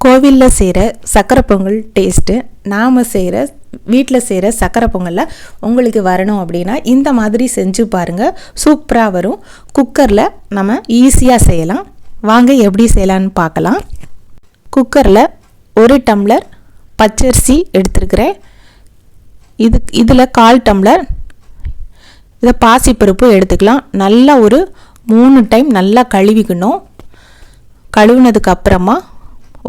கோவிலில் செய்கிற சக்கரை பொங்கல் டேஸ்ட்டு நாம் வீட்டில் செய்கிற சக்கரை பொங்கலில் உங்களுக்கு வரணும் அப்படின்னா இந்த மாதிரி செஞ்சு பாருங்கள். சூப்பராக வரும். குக்கரில் நம்ம ஈஸியாக செய்யலாம். வாங்க எப்படி செய்யலான்னு பார்க்கலாம். குக்கரில் 1 டம்ளர் பச்சரிசி எடுத்துருக்கிறேன். இதில் 1/4 டம்ளர் இதை பாசிப்பருப்பு எடுத்துக்கலாம். நல்லா ஒரு 3 டைம் நல்லா கழுவிக்கணும். கழுவுனதுக்கு அப்புறமா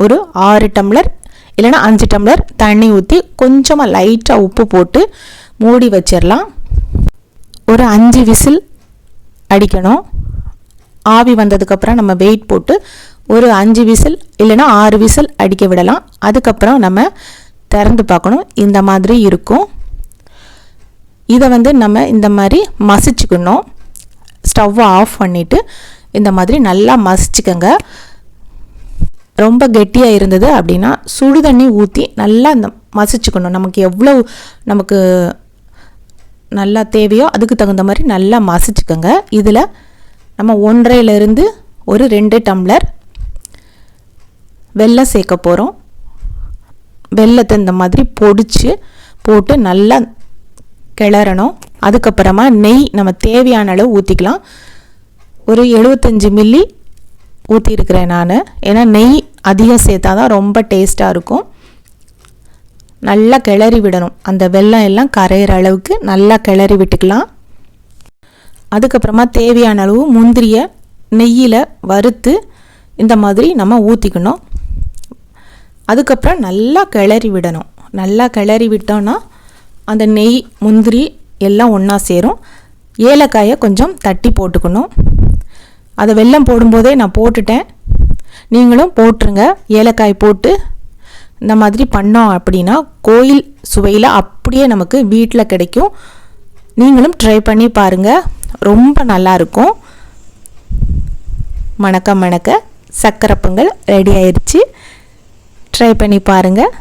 ஒரு 6 டம்ளர் இல்லைனா 5 டம்ளர் தண்ணி ஊற்றி கொஞ்சமாக லைட்டாக உப்பு போட்டு மூடி வச்சிடலாம். ஒரு 5 விசில் அடிக்கணும். ஆவி வந்ததுக்கப்புறம் நம்ம வெயிட் போட்டு ஒரு 5 விசில் இல்லைனா 6 விசில் அடிக்க விடலாம். அதுக்கப்புறம் நம்ம திறந்து பார்க்கணும். இந்த மாதிரி இருக்கும். இதை நம்ம இந்த மாதிரி மசிச்சுக்கணும். ஸ்டவ்வை ஆஃப் பண்ணிவிட்டு இந்த மாதிரி நல்லா மசிச்சுக்கோங்க. ரொம்ப கெட்டியாக இருந்தது அப்படின்னா சுடு தண்ணி ஊற்றி நல்லா இந்த மசிச்சுக்கணும். நமக்கு நல்லா தேவையோ அதுக்கு தகுந்த மாதிரி நல்லா மசிச்சுக்கோங்க. இதில் நம்ம 1.5லிருந்து ஒரு 2 டம்ளர் வெல்லம் சேர்க்க போகிறோம். வெல்லத்தை இந்த மாதிரி பொடிச்சு போட்டு நல்லா கிளறணும். அதுக்கப்புறமா நெய் நம்ம தேவையான அளவு ஊற்றிக்கலாம். ஒரு 75 மில்லி ஊற்றிருக்கிறேன் நான். ஏன்னா நெய் அதிகம் சேர்த்தா தான் ரொம்ப டேஸ்ட்டாக இருக்கும். நல்லா கிளறி விடணும். அந்த வெல்லம் எல்லாம் கரையிற அளவுக்கு நல்லா கிளறி விட்டுக்கலாம். அதுக்கப்புறமா தேவையான அளவு முந்திரியை நெய்யில் வறுத்து இந்த மாதிரி நம்ம ஊற்றிக்கணும். அதுக்கப்புறம் நல்லா கிளறி விடணும். நல்லா கிளறி விட்டோன்னா அந்த நெய் முந்திரி எல்லாம் ஒன்றா சேரும். ஏலக்காயை கொஞ்சம் தட்டி போட்டுக்கணும். அதை வெல்லம் போடும்போதே நான் போட்டுட்டேன். நீங்களும் போட்டுருங்க. ஏலக்காய் போட்டு இந்த மாதிரி பண்ணோம் அப்படின்னா கோயில் சுவையில் அப்படியே நமக்கு வீட்டில் கிடைக்கும். நீங்களும் ட்ரை பண்ணி பாருங்கள். ரொம்ப நல்லாயிருக்கும். மணக்க சக்கரை பொங்கல் ரெடி ஆயிடுச்சு. ட்ரை பண்ணி பாருங்கள்.